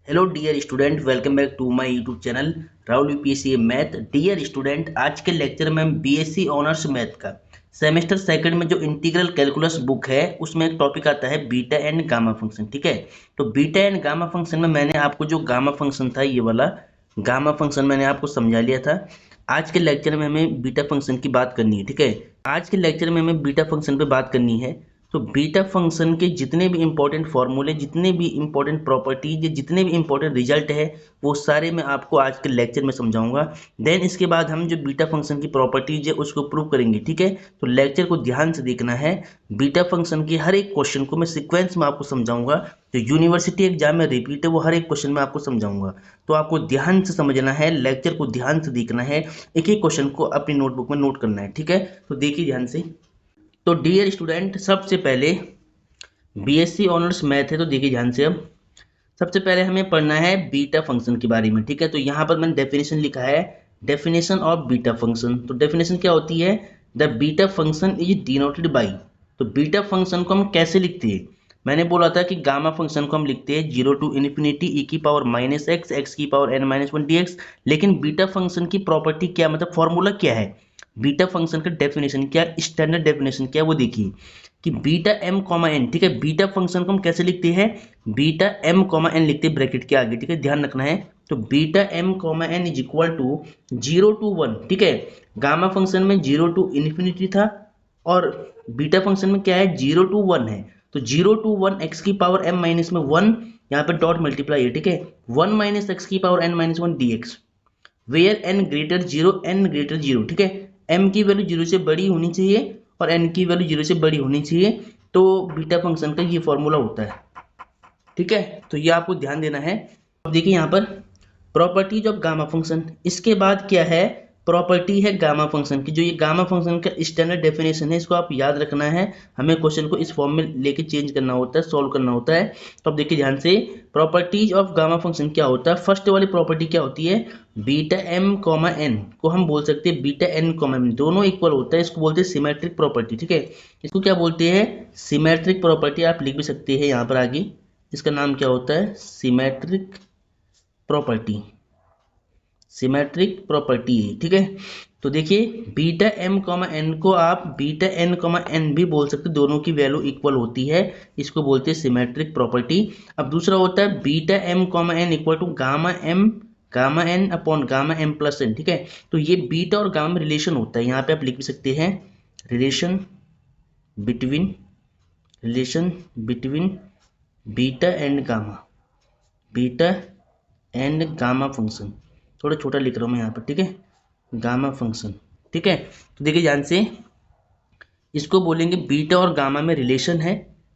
Hello dear student, welcome back to my YouTube channel Rahul UPSC math. Dear student, आज के lecture में हम BSc honours math का semester second में जो इंटीग्रल कैलकुलस बुक है उसमें एक टॉपिक आता है बीटा एंड गामा फंक्शन। ठीक है, तो बीटा एंड गामा फंक्शन में मैंने आपको जो गामा फंक्शन था, ये वाला गामा फंक्शन मैंने आपको समझा लिया था। आज के लेक्चर में हमें बीटा फंक्शन की बात करनी है। ठीक है, आज के लेक्चर में हमें बीटा फंक्शन पे बात करनी है। तो बीटा फंक्शन के जितने भी इंपॉर्टेंट फॉर्मूले, जितने भी इंपॉर्टेंट प्रॉपर्टीज, जितने भी इंपॉर्टेंट रिजल्ट है, वो सारे मैं आपको आज के लेक्चर में समझाऊंगा। देन इसके बाद हम जो बीटा फंक्शन की प्रॉपर्टीज है उसको प्रूव करेंगे। ठीक है, तो लेक्चर को ध्यान से देखना है। बीटा फंक्शन की हर एक क्वेश्चन को मैं सिक्वेंस में आपको समझाऊंगा। जो यूनिवर्सिटी एग्जाम में रिपीट है वो हर एक क्वेश्चन में आपको समझाऊंगा। तो आपको ध्यान से समझना है, लेक्चर को ध्यान से देखना है, एक एक क्वेश्चन को अपनी नोटबुक में नोट करना है। ठीक है, तो देखिए ध्यान से। तो डियर स्टूडेंट, सबसे पहले बीएससी ऑनर्स मैथ है, तो देखिए ध्यान से। अब सबसे पहले हमें पढ़ना है बीटा फंक्शन के बारे में। ठीक है, तो यहाँ पर मैंने डेफिनेशन लिखा है, डेफिनेशन ऑफ बीटा फंक्शन। तो डेफिनेशन क्या होती है? The beta function is denoted by. तो बीटा फंक्शन को हम कैसे लिखते हैं? मैंने बोला था कि गामा फंक्शन को हम लिखते हैं 0 टू इन्फिनिटी e की पावर माइनस एक्स, एक्स की power n minus one d x. लेकिन बीटा फंक्शन की प्रॉपर्टी क्या, मतलब फॉर्मूला क्या है? बीटा फंक्शन का डेफिनेशन क्या, स्टैंडर्ड डेफिनेशन क्या, वो देखिए कि बीटा एम कॉमा एन। ठीक है, बीटा फंक्शन को हम कैसे लिखते हैं? बीटा एम कॉमा एन लिखते हैं ब्रैकेट के आगे। ठीक है, ध्यान रखना है। तो beta m comma n is equal to 0 to 1। ठीक है, गामा फंक्शन में 0 टू इन्फिनिटी था और बीटा फंक्शन में क्या है? 0 to 1 है। तो 0 to 1 एक्स की पावर एम माइनस में 1, यहाँ पे डॉट मल्टीप्लाई है। ठीक है, 1 माइनस एक्स की power n minus one d x, where n greater zero, n greater zero. ठीक है, एम की वैल्यू जीरो से बड़ी होनी चाहिए और एन की वैल्यू जीरो से बड़ी होनी चाहिए। तो बीटा फंक्शन का ये फॉर्मूला होता है। ठीक है, तो ये आपको ध्यान देना है। अब देखिए यहाँ पर प्रॉपर्टीज ऑफ गामा फंक्शन, इसके बाद क्या है? प्रॉपर्टी है गामा फंक्शन की। जो ये गामा फंक्शन का स्टैंडर्ड डेफिनेशन है, इसको आप याद रखना है। हमें क्वेश्चन को इस फॉर्म में लेके चेंज करना होता है, सॉल्व करना होता है। तो अब देखिए ध्यान से, प्रॉपर्टीज ऑफ गामा फंक्शन क्या होता है। फर्स्ट वाली प्रॉपर्टी क्या होती है? बीटा एम कॉमा एन को हम बोल सकते हैं बीटा एन कॉमा एम, दोनों इक्वल होता है, इसको बोलते हैं सिमेट्रिक प्रॉपर्टी। ठीक है, इसको क्या बोलते हैं? Symmetric property. आप लिख भी सकते हैं यहाँ पर आगे, इसका नाम क्या होता है? Symmetric property. सिमेट्रिक प्रॉपर्टी है। ठीक है, तो देखिए बीटा एम कॉमा एन को आप बीटा एन कॉमा एन भी बोल सकते, दोनों की वैल्यू इक्वल होती है, इसको बोलते हैं सिमेट्रिक प्रॉपर्टी। अब दूसरा होता है beta m comma n equal to gamma n upon gamma m plus n. ठीक है, तो ये बीटा और गामा में रिलेशन होता है, यहाँ पे आप लिख भी सकते हैं relation between beta and gamma, beta and gamma function. थोड़ा छोटा लिख रहा हूँ मैं यहाँ पर। ठीक है, गामा फंक्शन। ठीक है, तो देखिए ध्यान से, इसको बोलेंगे बीटा और गामा में रिलेशन है,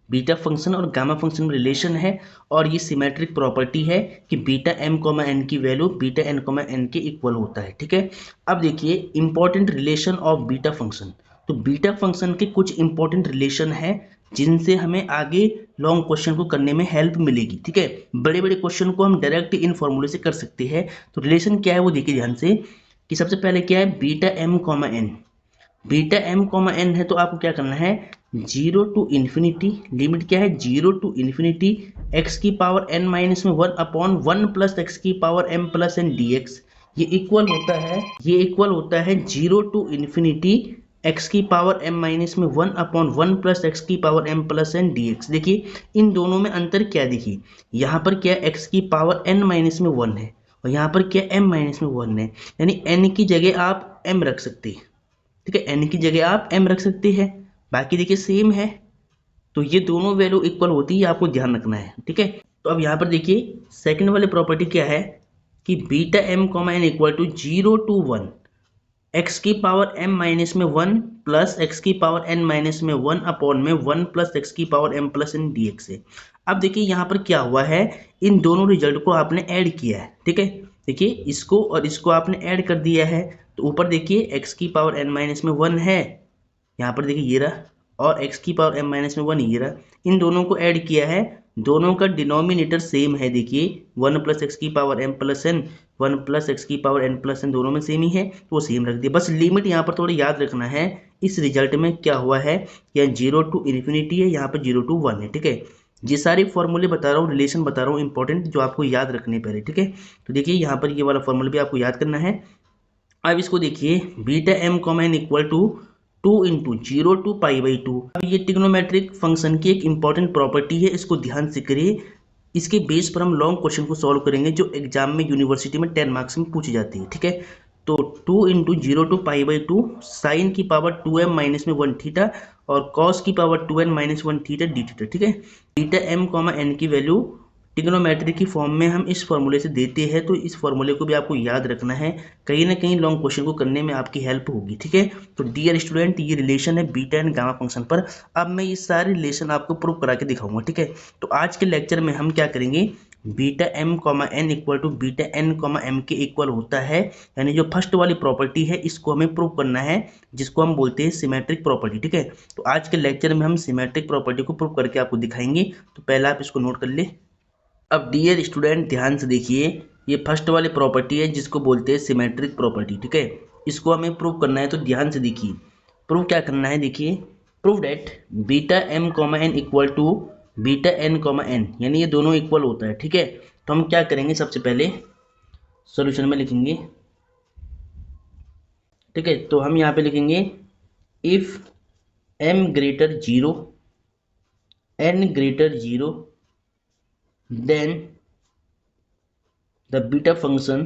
बीटा फंक्शन और गामा फंक्शन में रिलेशन है। और ये सिमेट्रिक प्रॉपर्टी है कि बीटा एम कॉमा एन की value beta n comma n के इक्वल होता है। ठीक है, अब देखिए important relation of beta function. तो बीटा फंक्शन के कुछ इंपॉर्टेंट रिलेशन है जिनसे हमें आगे लॉन्ग क्वेश्चन को करने में हेल्प मिलेगी। ठीक है, बड़े बड़े क्वेश्चन को हम डायरेक्ट इन फॉर्मूले से कर सकते हैं। तो रिलेशन क्या है वो देखिए ध्यान से, कि सबसे पहले क्या है? Beta m comma n. Beta m comma n है तो आपको क्या करना है? 0 टू इन्फिनिटी, लिमिट क्या है? 0 टू इन्फिनिटी एक्स की पावर एन माइनस में 1 अपॉन 1 प्लस एक्स की power m plus n d x. ये इक्वल होता है 0 टू इन्फिनिटी एक्स की पावर एम माइनस में 1 अपॉन 1 प्लस एक्स की power m plus n d x. देखिए इन दोनों में अंतर क्या है? देखिए यहाँ पर क्या एक्स की पावर एन माइनस में 1 है और यहाँ पर क्या एम माइनस में 1 है, यानी एन की जगह आप एम रख सकते हैं। ठीक है, एन की जगह आप एम रख सकते हैं, बाकी देखिए सेम है। तो ये दोनों वैल्यू इक्वल होती है, आपको ध्यान रखना है। ठीक है, तो अब यहाँ पर देखिए सेकंड वाली प्रॉपर्टी क्या है कि beta m comma n equal to 0 to 1 x की पावर एम माइनस में 1 प्लस एक्स की पावर एन माइनस में 1 अपॉन में 1 प्लस एक्स की power m plus n d x है। अब देखिए यहाँ पर क्या हुआ है, इन दोनों रिजल्ट को आपने ऐड किया है। ठीक है, देखिए इसको और इसको आपने ऐड कर दिया है। तो ऊपर देखिए एक्स की पावर एन माइनस में 1 है, यहाँ पर देखिए ये रहा, और एक्स की पावर एम माइनस में 1 ये रहा। इन दोनों को ऐड किया है, दोनों का डिनोमिनेटर सेम है। देखिए 1 प्लस एक्स की power m plus n, 1 plus x की पावर एन प्लस एन, दोनों में सेम ही है, तो वो सेम रख दिया। बस लिमिट यहाँ पर थोड़ा याद रखना है, इस रिजल्ट में क्या हुआ है, यहाँ 0 टू इन्फिनिटी है, यहाँ पर 0 to 1 है। ठीक है, ये सारे फॉर्मूले बता रहा हूँ, रिलेशन बता रहा हूँ इंपॉर्टेंट, जो आपको याद रखने पहले, ठीक है। तो देखिए यहाँ पर ये वाला फॉर्मूला भी आपको याद करना है। अब इसको देखिए, beta m comma n equal to 2 × 0 to π/2। अब ये ट्रिग्नोमेट्रिक फंक्शन की एक इंपॉर्टेंट प्रॉपर्टी है, इसको ध्यान से करिए। इसके बेस पर हम लॉन्ग क्वेश्चन को सॉल्व करेंगे जो एग्जाम में यूनिवर्सिटी में 10 मार्क्स में पूछी जाती है, ठीक है। तो 2 × 0 to π/2 साइन की पावर 2m माइनस में 1 थीटा और कॉस की power 2n minus 1 theta D theta, ठीक है। बीटा एम कॉमा एन की वैल्यू ट्रिग्नोमेट्री की फॉर्म में हम इस फॉर्मूले से देते हैं, तो इस फॉर्मूले को भी आपको याद रखना है, कहीं ना कहीं लॉन्ग क्वेश्चन को करने में आपकी हेल्प होगी, ठीक है। तो डियर स्टूडेंट, ये रिलेशन है बीटा एंड गामा फंक्शन पर। अब मैं ये सारे रिलेशन आपको प्रूव करा के दिखाऊंगा, ठीक है। तो आज के लेक्चर में हम क्या करेंगे, beta m comma n equal to beta n comma m के इक्वल होता है, यानी जो फर्स्ट वाली प्रॉपर्टी है इसको हमें प्रूव करना है, जिसको हम बोलते हैं सिमेट्रिक प्रॉपर्टी, ठीक है। तो आज के लेक्चर में हम सिमेट्रिक प्रॉपर्टी को प्रूव करके आपको दिखाएंगे। तो पहले आप इसको नोट कर ले। अब डियर स्टूडेंट ध्यान से देखिए, ये फर्स्ट वाली प्रॉपर्टी है जिसको बोलते हैं सिमेट्रिक प्रॉपर्टी, ठीक है। इसको हमें प्रूव करना है, तो ध्यान से देखिए प्रूव क्या करना है। देखिए, prove that beta m comma n equal to beta n comma n, यानी ये दोनों इक्वल होता है, ठीक है। तो हम क्या करेंगे, सबसे पहले सॉल्यूशन में लिखेंगे, ठीक है। तो हम यहाँ पे लिखेंगे if m greater 0 n greater 0 then the beta function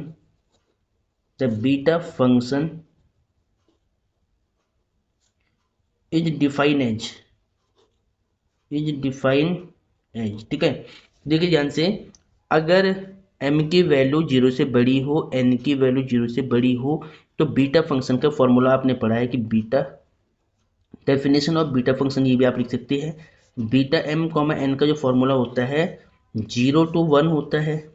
is defined as ठीक है। देखिए ध्यान से, अगर m की वैल्यू 0 से बड़ी हो, n की वैल्यू 0 से बड़ी हो, तो बीटा फंक्शन का फॉर्मूला आपने पढ़ा है कि beta, definition of beta function ये भी आप लिख सकते हैं। बीटा m कॉमा n का जो फॉर्मूला होता है 0 to 1 होता है,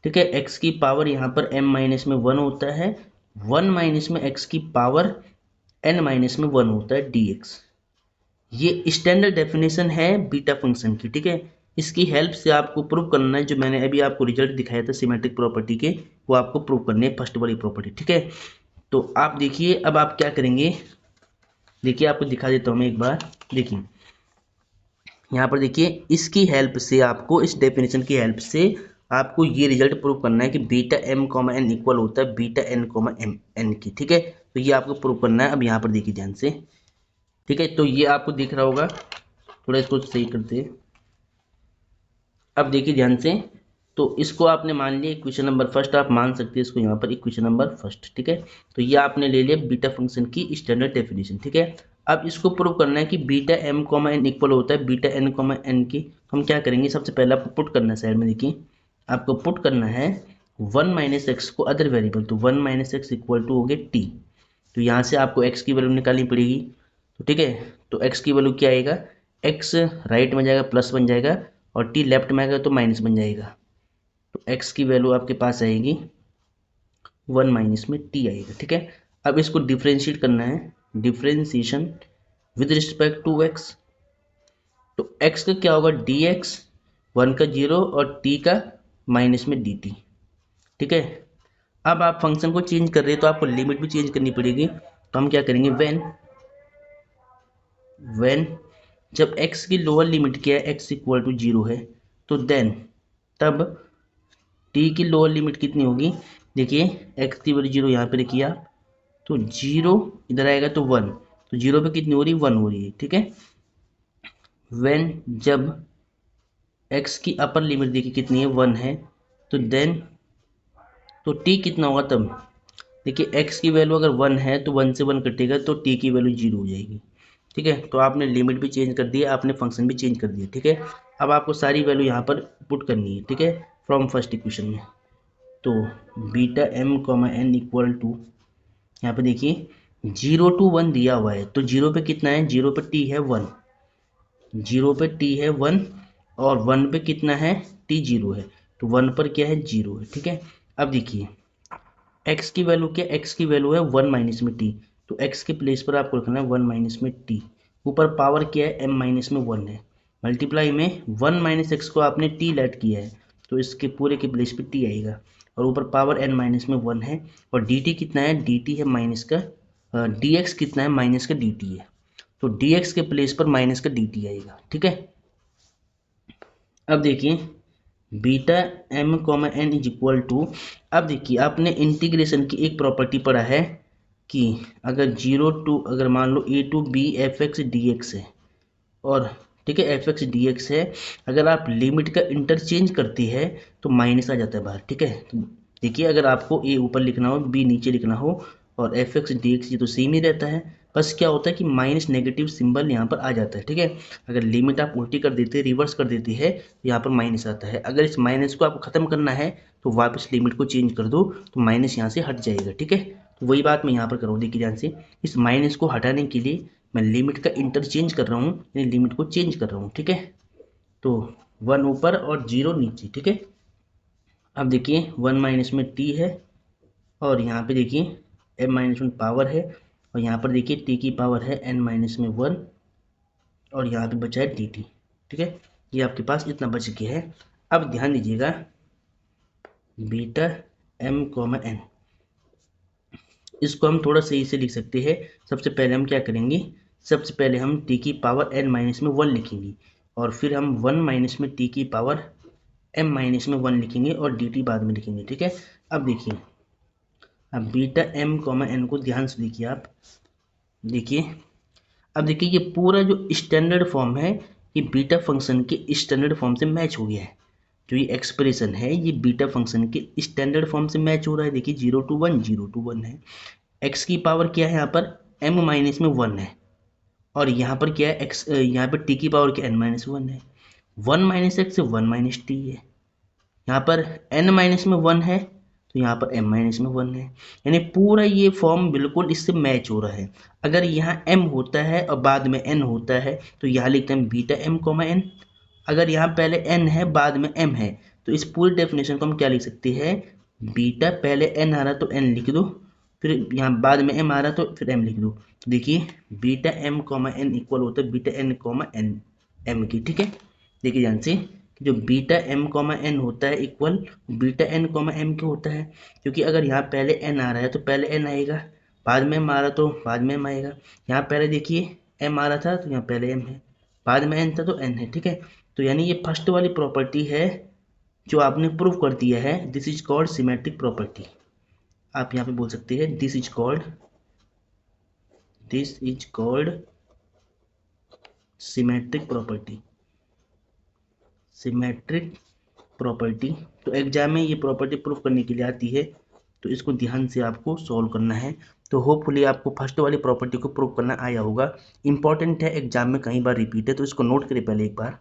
ठीक है। x की पावर यहाँ पर m माइनस में 1 होता है, 1 माइनस में x की पावर n माइनस में 1 होता है dx। ये स्टैंडर्ड डेफिनेशन है बीटा फंक्शन की, ठीक है। इसकी हेल्प से आपको प्रूव करना है, जो मैंने अभी आपको रिजल्ट दिखाया था सिमेट्रिक प्रॉपर्टी के, वो आपको प्रूव करने है फर्स्ट वाली प्रॉपर्टी, ठीक है। तो आप देखिए, अब आप क्या करेंगे, देखिए आपको दिखा देता हूँ मैं एक बार। देखिए यहाँ पर देखिए, इसकी हेल्प से आपको, इस डेफिनेशन की हेल्प से आपको ये रिजल्ट प्रूव करना है कि beta m comma n equal होता है beta n comma m n की, ठीक है। तो ये आपको प्रूव करना है। अब यहाँ पर देखिए ध्यान से, ठीक है। तो ये आपको दिख रहा होगा, थोड़ा इसको सही करते हैं। अब देखिए ध्यान से, तो इसको आपने मान लिया इक्वेशन नंबर फर्स्ट, आप मान सकते हैं इसको यहाँ पर इक्वेशन नंबर फर्स्ट, ठीक है। तो ये आपने ले लिया बीटा फंक्शन की स्टैंडर्ड डेफिनेशन, ठीक है। अब इसको प्रूव करना है कि beta m comma n equal होता है बीटा एन कॉमा एन की। हम क्या करेंगे, सबसे पहले आपको पुट करना है साइड में। देखिए आपको पुट करना है 1 माइनस एक्स को अदर वेरिएबल, तो 1 माइनस एक्स इक्वल टू हो गया टी। तो यहाँ से आपको एक्स की वैल्यू निकालनी पड़ेगी, तो ठीक है। तो एक्स की वैल्यू क्या आएगा, एक्स राइट में जाएगा प्लस बन जाएगा, और टी लेफ्ट में आएगा तो माइनस बन जाएगा। तो एक्स की वैल्यू आपके पास आएगी 1 माइनस में टी आएगा, ठीक है। अब इसको डिफ्रेंशिएट करना है, differentiation with respect to x. तो एक्स का क्या होगा, डी एक्स, 1 का 0 और टी का माइनस में डी टी, ठीक है। अब आप फंक्शन को चेंज कर रहे हैं तो आपको लिमिट भी चेंज करनी पड़ेगी। तो हम क्या करेंगे, व्हेन जब x की लोअर लिमिट क्या है, x इक्वल टू 0 है, तो देन तब t की लोअर लिमिट कितनी होगी। देखिए x की वैल्यू 0 यहाँ पे किया, तो 0 इधर आएगा तो 1, तो 0 पे कितनी हो रही है, 1 हो रही है, ठीक है। व्हेन जब x की अपर लिमिट देखिए कितनी है, 1 है, तो देन तो t कितना होगा तब। देखिए x की वैल्यू अगर 1 है तो 1 से 1 कटेगा तो t की वैल्यू 0 हो जाएगी, ठीक है। तो आपने लिमिट भी चेंज कर दी है, आपने फंक्शन भी चेंज कर दिया, ठीक है। अब आपको सारी वैल्यू यहाँ पर पुट करनी है, ठीक है, फ्रॉम फर्स्ट इक्वेशन में। तो beta m comma n equal to, यहाँ पे देखिए 0 to 1 दिया हुआ है, तो 0 पे कितना है, 0 पे t है 1, 0 पे t है 1, और 1 पे कितना है, t 0 है, तो 1 पर क्या है, 0 है, ठीक है। अब देखिए x की वैल्यू क्या, x की वैल्यू है 1 माइनस में t, तो x के प्लेस पर आपको रखना है 1 माइनस में t, ऊपर पावर क्या है, m माइनस में 1 है, मल्टीप्लाई में 1 माइनस एक्स को आपने t लेट किया है, तो इसके पूरे के प्लेस पे t आएगा, और ऊपर पावर n माइनस में 1 है, और dt कितना है, dt है माइनस का, dx कितना है, माइनस का dt है, तो dx के प्लेस पर माइनस का dt आएगा, ठीक है। अब देखिए beta m comma n is equal to, अब देखिए आपने इंटीग्रेशन की एक प्रॉपर्टी पढ़ा है कि अगर अगर मान लो A to B F X D x है, और ठीक है एफ एक्स डी एक्स है, अगर आप लिमिट का इंटरचेंज करती है तो माइनस आ जाता है बाहर। ठीक है, तो देखिए अगर आपको ए ऊपर लिखना हो बी नीचे लिखना हो और एफ एक्स डी एक्स ये तो सेम ही रहता है, बस क्या होता है कि माइनस नेगेटिव सिंबल यहाँ पर आ जाता है। ठीक है, अगर लिमिट आप उल्टी कर देते रिवर्स कर देती है तो यहाँ पर माइनस आता है। अगर इस माइनस को आपको ख़त्म करना है तो वापस लिमिट को चेंज कर दो तो माइनस यहाँ से हट जाएगा। ठीक है, तो वही बात मैं यहाँ पर करूँ, देखिए ध्यान से, इस माइनस को हटाने के लिए मैं लिमिट का इंटरचेंज कर रहा हूँ, यानी लिमिट को चेंज कर रहा हूँ। ठीक है, तो 1 ऊपर और 0 नीचे। ठीक है, अब देखिए 1 माइनस में t है और यहाँ पे देखिए m माइनस में पावर है और यहाँ पर देखिए t की पावर है n माइनस में 1 और यहाँ पे बचा है dt। ठीक है, ये आपके पास इतना बच गया है। अब ध्यान दीजिएगा बीटा m कॉमा n, इसको हम थोड़ा सही से लिख सकते हैं। सबसे पहले हम क्या करेंगे, सबसे पहले हम t की पावर n माइनस में 1 लिखेंगे और फिर हम 1 माइनस में t की पावर m माइनस में 1 लिखेंगे और dt बाद में लिखेंगे। ठीक है, अब देखिए, अब बीटा m कॉमा n को ध्यान से देखिए आप, देखिए अब देखिए ये पूरा जो स्टैंडर्ड फॉर्म है ये बीटा फंक्शन के स्टैंडर्ड फॉर्म से मैच हो गया है। जो ये एक्सप्रेशन है ये बीटा फंक्शन के स्टैंडर्ड फॉर्म से मैच हो रहा है। देखिए 0 to 1 0 to 1 है, x की पावर क्या है यहाँ पर m माइनस में 1 है और यहाँ पर क्या है x, यहाँ पर t की पावर क्या n माइनस 1 है। 1 माइनस एक्स से 1 माइनस टी है, यहाँ पर n माइनस में 1 है तो यहाँ पर m माइनस में 1 है, यानी पूरा ये फॉर्म बिल्कुल इससे मैच हो रहा है। अगर यहाँ m होता है और बाद में n होता है तो यहाँ लिखते हैं बीटा m कॉमा n। अगर यहाँ पहले n है बाद में m है तो इस पूरी डेफिनेशन को हम क्या लिख सकते हैं, बीटा पहले n आ रहा तो n लिख दो, फिर यहाँ बाद में m आ रहा तो फिर m लिख दो। तो देखिए beta m comma n equal होता है beta n comma n m की। ठीक है, देखिए ध्यान से जो बीटा m कॉमा n होता है equal beta n comma m क्यों होता है, क्योंकि अगर यहाँ पहले n आ रहा है तो पहले n आएगा, बाद में m आ रहा तो बाद में m आएगा। यहाँ पहले देखिए m आ रहा था तो यहाँ पहले m है, बाद में n था तो n है। ठीक है, तो यानी ये फर्स्ट वाली प्रॉपर्टी है जो आपने प्रूव कर दिया है, this is called symmetric property. आप यहाँ पे बोल सकते हैं this is called symmetric property, symmetric property. तो एग्जाम में ये प्रॉपर्टी प्रूफ करने के लिए आती है, तो इसको ध्यान से आपको सॉल्व करना है। तो होपफुली आपको फर्स्ट वाली प्रॉपर्टी को प्रूफ करना आया होगा। इंपॉर्टेंट है, एग्जाम में कई बार रिपीट है, तो इसको नोट करिए पहले एक बार।